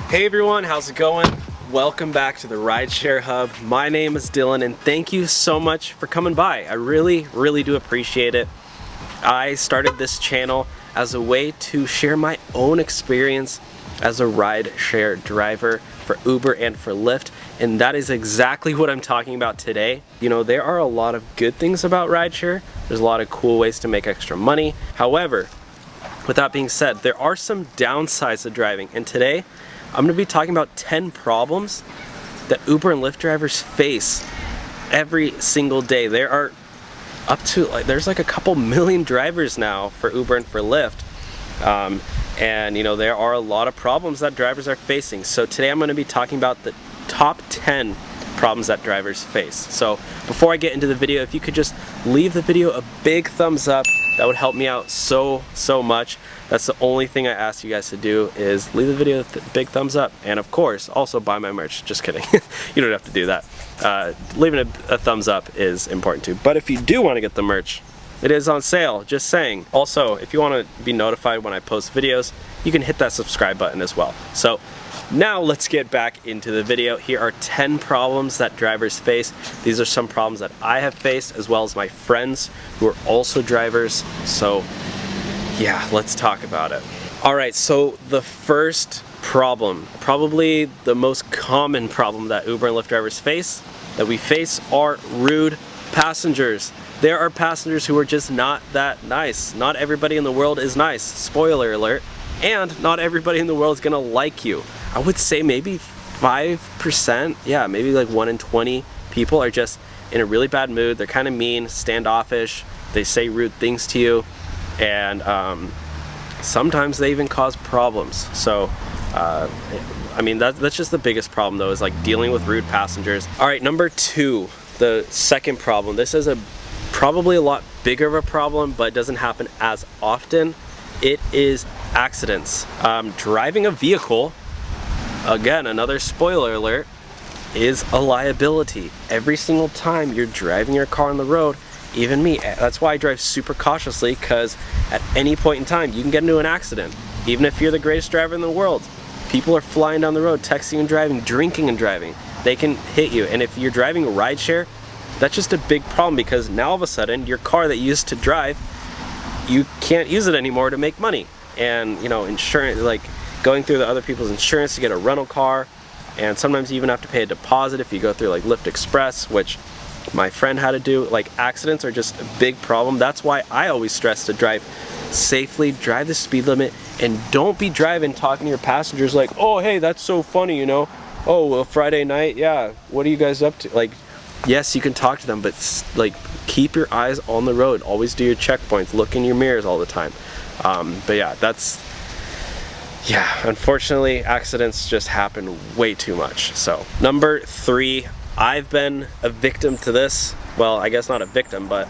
Hey everyone, how's it going? Welcome back to the Rideshare Hub. My name is Dylan and thank you so much for coming by. I really do appreciate it. I started this channel as a way to share my own experience as a rideshare driver for Uber and for Lyft, and that is exactly what I'm talking about today. You know, there are a lot of good things about rideshare. There's a lot of cool ways to make extra money. However, with that being said, there are some downsides to driving, and today I'm going to be talking about 10 problems that Uber and Lyft drivers face every single day. There are up to, there's like a couple million drivers now for Uber and for Lyft. And you know, there are a lot of problems that drivers are facing. So today I'm going to be talking about the top 10 problems that drivers face. So before I get into the video, if you could just leave the video a big thumbs up, that would help me out so much. That's the only thing I ask you guys to do, is leave the video a big thumbs up, and of course also buy my merch. Just kidding. You don't have to do that. Leaving a thumbs up is important too, but if you do want to get the merch, it is on sale, just saying. Also, if you want to be notified when I post videos, you can hit that subscribe button as well. So now let's get back into the video. Here are 10 problems that drivers face. These are some problems that I have faced, as well as my friends who are also drivers. So yeah, let's talk about it. All right, so the first problem, probably the most common problem that Uber and Lyft drivers face, are rude passengers. There are passengers who are just not that nice. Not everybody in the world is nice, spoiler alert, and not everybody in the world is gonna like you. I would say maybe 5%, yeah, maybe like 1 in 20 people are just in a really bad mood. They're kind of mean, standoffish, they say rude things to you, and sometimes they even cause problems. So I mean, that's just the biggest problem though, is like dealing with rude passengers. All right, number 2, the second problem. This is probably a lot bigger of a problem, but it doesn't happen as often. It is accidents. Driving a vehicle, again, another spoiler alert, is a liability. Every single time you're driving your car on the road, even me, that's why I drive super cautiously, because at any point in time you can get into an accident. Even if you're the greatest driver in the world, people are flying down the road, texting and driving, drinking and driving. They can hit you, and if you're driving a rideshare, that's just a big problem, because now all of a sudden your car that you used to drive, you can't use it anymore to make money. And you know, insurance, like going through the other people's insurance to get a rental car, and sometimes you even have to pay a deposit if you go through like Lyft Express, which my friend had to do. Like, accidents are just a big problem. That's why I always stress to drive safely, drive the speed limit, and don't be driving talking to your passengers like, oh hey, that's so funny, you know, oh well, Friday night, yeah, what are you guys up to? Like, yes, you can talk to them, but like, keep your eyes on the road. Always do your checkpoints, look in your mirrors all the time. But yeah, unfortunately accidents just happen way too much. So number 3, I've been a victim to this. Well, I guess not a victim, but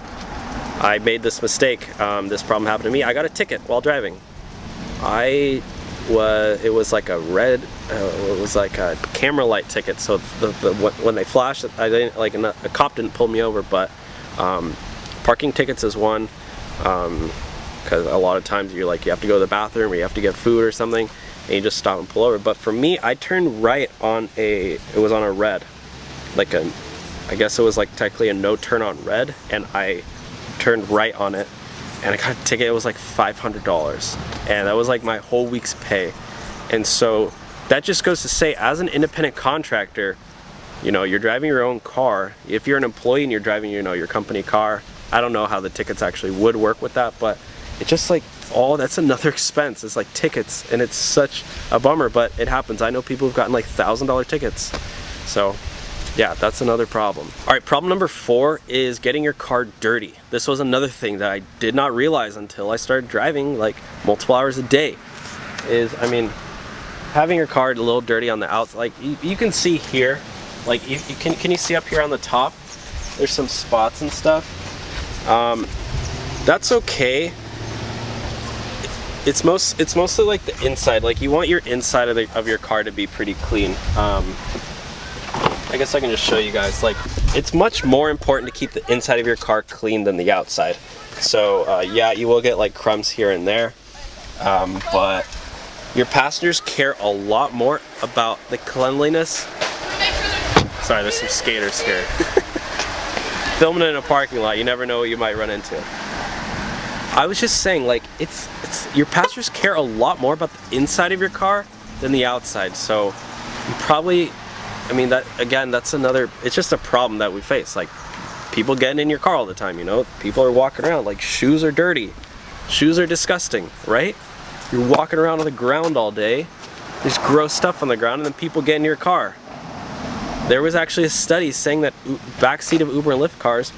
I made this mistake. This problem happened to me. I got a ticket while driving. It was like a red, it was like a camera light ticket. So when they flashed, I didn't, like, a cop didn't pull me over, but parking tickets is one. Because a lot of times you have to go to the bathroom, or you have to get food or something, and you just stop and pull over. But for me, I turned right on it was on a red, like I guess it was like technically a no turn on red, and I turned right on it, and I got a ticket. It was like $500, and that was like my whole week's pay. And so that just goes to say, as an independent contractor, you know, you're driving your own car. If you're an employee and you're driving, you know, your company car, I don't know how the tickets actually would work with that, but it's just like, that's another expense. It's like tickets, and it's such a bummer, but it happens. I know people who've gotten like $1,000 tickets. So yeah, that's another problem. All right, problem number 4 is getting your car dirty. This was another thing that I did not realize until I started driving like multiple hours a day. I mean, having your car a little dirty on the outside. Like you can see here, like can you see up here on the top? There's some spots and stuff. That's okay. It's mostly like the inside. Like, you want your inside of your car to be pretty clean. I guess I can just show you guys. Like, it's much more important to keep the inside of your car clean than the outside. So yeah, you will get like crumbs here and there, but Your passengers care a lot more about the cleanliness. Sorry, there's some skaters here. Filming in a parking lot, you never know what you might run into. I was just saying, like, it's your passengers care a lot more about the inside of your car than the outside. So you probably, I mean, that again, that's another, it's just a problem that we face. Like, people getting in your car all the time, you know? People are walking around, like, shoes are dirty. Shoes are disgusting, right? You're walking around on the ground all day. There's gross stuff on the ground, and then people get in your car. There was actually a study saying that backseat of Uber and Lyft cars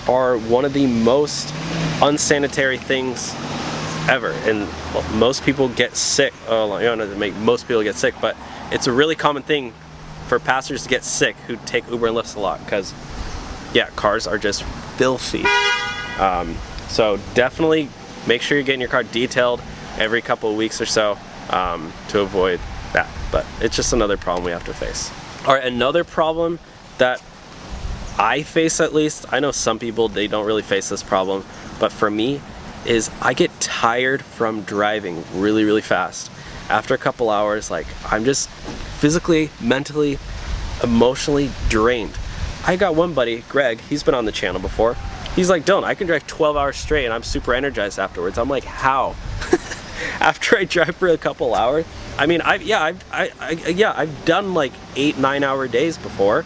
are one of the most unsanitary things ever, and most people get sick. Oh, you don't have to make most people get sick, but it's a really common thing for passengers to get sick who take Uber and Lyft a lot, because yeah, cars are just filthy. So definitely make sure you're getting your car detailed every couple of weeks or so to avoid that. But it's just another problem we have to face. All right, another problem that I face, at least, I know some people, they don't really face this problem, but for me, is I get tired from driving really, really fast. After a couple hours, like, I'm just physically, mentally, emotionally drained. I got one buddy, Greg, he's been on the channel before. He's like, Dylan, I can drive 12 hours straight and I'm super energized afterwards. I'm like, how? After I drive for a couple hours? I mean, I've done like 8-9 hour days before.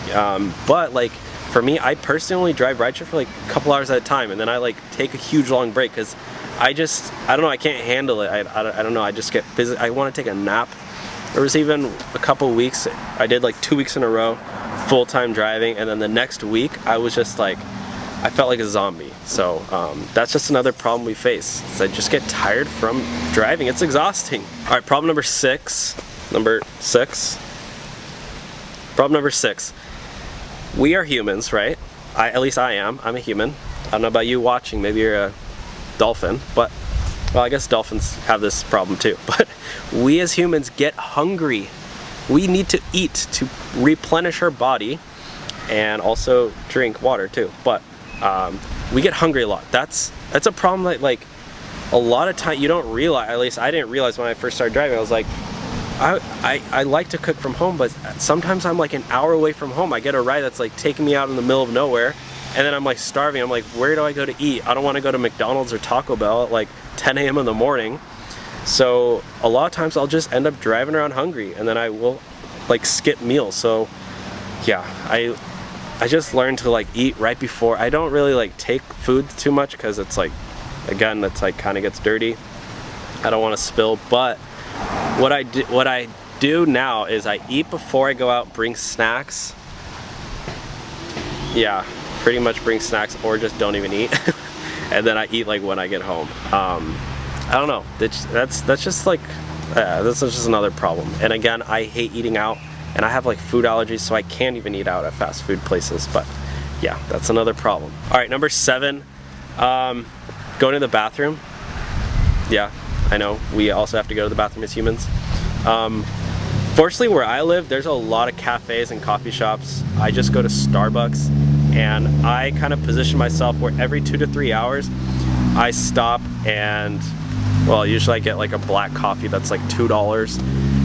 But like, for me, I personally only drive rideshare for like a couple hours at a time, and then I like take a huge long break because I don't know, I can't handle it. I don't know, I just get busy. I want to take a nap. There was even a couple weeks, I did like 2 weeks in a row, full-time driving, and then the next week, I was just like, I felt like a zombie. So that's just another problem we face. Is I just get tired from driving. It's exhausting. All right, problem number six. Problem number 6. We are humans, right? At least I am. I'm a human. I don't know about you watching. Maybe you're a dolphin, but well, I guess dolphins have this problem too. But we as humans get hungry. We need to eat to replenish our body and also drink water too. But we get hungry a lot. That's a problem that, like, a lot of time you don't realize. At least I didn't realize when I first started driving. I was like, I like to cook from home, but sometimes I'm like an hour away from home. I get a ride that's like taking me out in the middle of nowhere, and then I'm like starving. I'm like, where do I go to eat? I don't want to go to McDonald's or Taco Bell at like 10 a.m. in the morning. So a lot of times I'll just end up driving around hungry, and then I will like skip meals. So yeah, I just learned to like eat right before. I don't really like take food too much because it's like, again, that's like kind of gets dirty. I don't want to spill, but what I do now is I eat before I go out, bring snacks. Yeah, pretty much bring snacks, or just don't even eat. And then I eat like when I get home. I don't know, that's just like, this is just another problem. And again, I hate eating out, and I have like food allergies, so I can't even eat out at fast food places. But yeah, that's another problem. All right, number 7, going to the bathroom. Yeah, I know, we also have to go to the bathroom as humans. Fortunately, where I live, there's a lot of cafes and coffee shops. I just go to Starbucks, and I kind of position myself where every 2 to 3 hours, I stop and, well, usually I get like a black coffee that's like $2,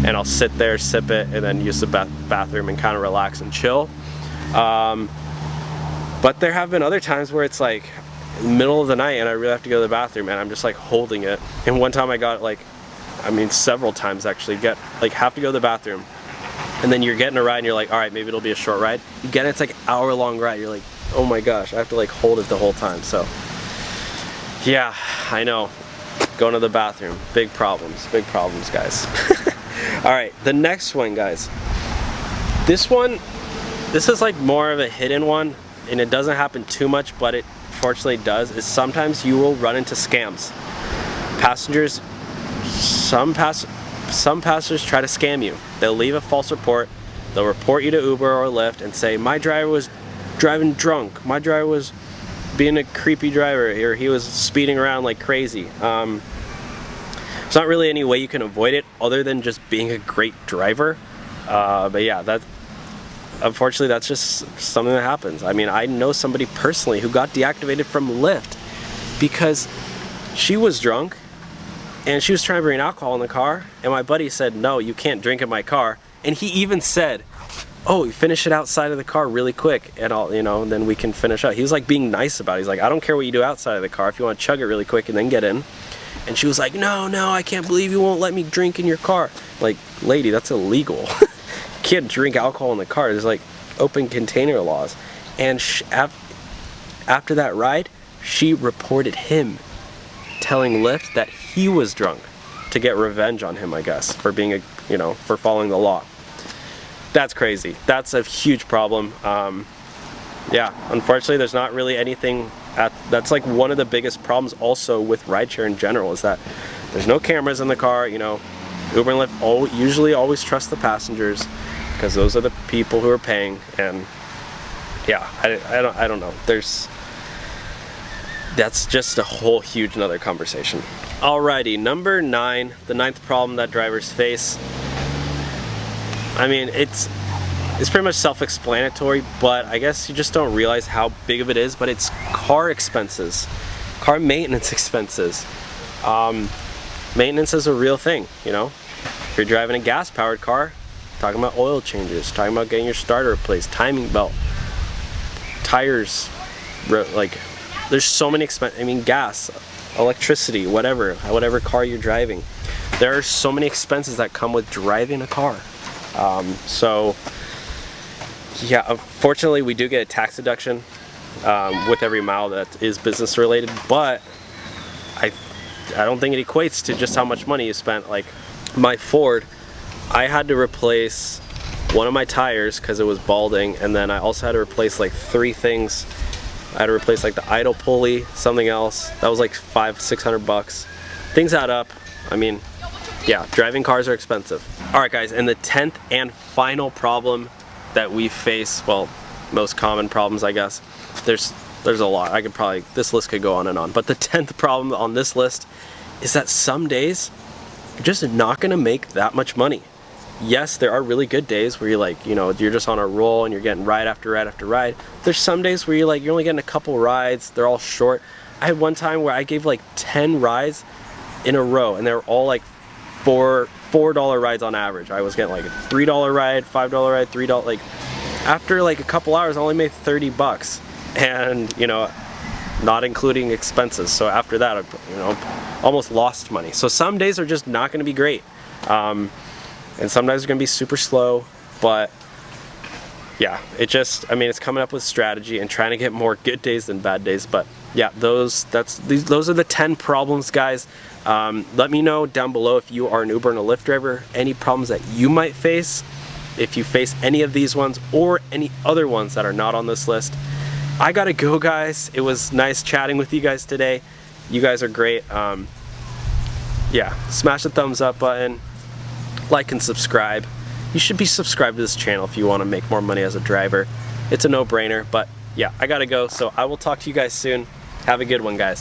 and I'll sit there, sip it, and then use the bathroom and kind of relax and chill. But there have been other times where it's like middle of the night and I really have to go to the bathroom, and I'm just like holding it. And one time I got like, I mean several times actually, have to go to the bathroom, and then you're getting a ride and you're like, all right, maybe it'll be a short ride. You get it, it's like an hour-long ride. You're like, oh my gosh, I have to like hold it the whole time. So yeah, I know, going to the bathroom, big problems guys. All right, the next one, guys. This is like more of a hidden one, and it doesn't happen too much, but it fortunately does, is sometimes you will run into scams. Passengers, some passengers try to scam you. They'll leave a false report. They'll report you to Uber or Lyft and say, my driver was driving drunk, my driver was being a creepy driver, or he was speeding around like crazy. There's not really any way you can avoid it other than just being a great driver. But yeah, unfortunately, that's just something that happens. I mean, I know somebody personally who got deactivated from Lyft because she was drunk, and she was trying to bring alcohol in the car, and my buddy said, no, you can't drink in my car. And he even said, oh, you finish it outside of the car really quick, and I'll, you know, and then we can finish up. He was like being nice about it. He's like, I don't care what you do outside of the car if you want to chug it really quick and then get in. And she was like, no, I can't believe you won't let me drink in your car. Like, lady, that's illegal. You can't drink alcohol in the car. There's like open container laws. And after that ride, she reported him telling Lyft that he was drunk to get revenge on him, I guess, for being for following the law. That's crazy. That's a huge problem. Yeah, unfortunately, there's not really anything. That's like one of the biggest problems also with rideshare in general, is that there's no cameras in the car. You know, Uber and Lyft usually always trust the passengers because those are the people who are paying. And yeah, I don't know. That's just a whole huge another conversation. Alrighty, number 9, the 9th problem that drivers face. I mean, it's pretty much self-explanatory, but I guess you just don't realize how big of it is, but it's car expenses, car maintenance expenses. Maintenance is a real thing, you know. If you're driving a gas-powered car, talking about oil changes, talking about getting your starter replaced, timing belt, tires, like, there's so many expenses. I mean, gas, electricity, whatever car you're driving. There are so many expenses that come with driving a car. So yeah, unfortunately we do get a tax deduction with every mile that is business related, but I don't think it equates to just how much money you spent. Like my Ford, I had to replace one of my tires because it was balding, and then I also had to replace like 3 things. I had to replace like the idle pulley, something else. That was like $500-600. Things add up. I mean, yeah, driving cars are expensive. Alright guys, and the 10th and final problem that we face, well, most common problems I guess, there's a lot. This list could go on and on, but the 10th problem on this list is that some days you're just not gonna make that much money. Yes, there are really good days where you're like, you know, you're just on a roll and you're getting ride after ride after ride. There's some days where you're only getting a couple rides, they're all short. I had one time where I gave like 10 rides in a row, and they were all like $4 rides on average. I was getting like a $3 ride, $5 ride, $3, like after like a couple hours I only made 30 bucks, and you know, not including expenses. So after that, I, you know, almost lost money. So some days are just not going to be great, and sometimes they're going to be super slow. But yeah, I mean, it's coming up with strategy and trying to get more good days than bad days. But yeah, those are the 10 problems, guys. Let me know down below if you are an Uber and a Lyft driver, any problems that you might face, if you face any of these ones or any other ones that are not on this list. I gotta go, guys. It was nice chatting with you guys today. You guys are great. Yeah, smash the thumbs up button, like and subscribe. You should be subscribed to this channel if you want to make more money as a driver. It's a no-brainer. But yeah, I gotta go, so I will talk to you guys soon. Have a good one, guys.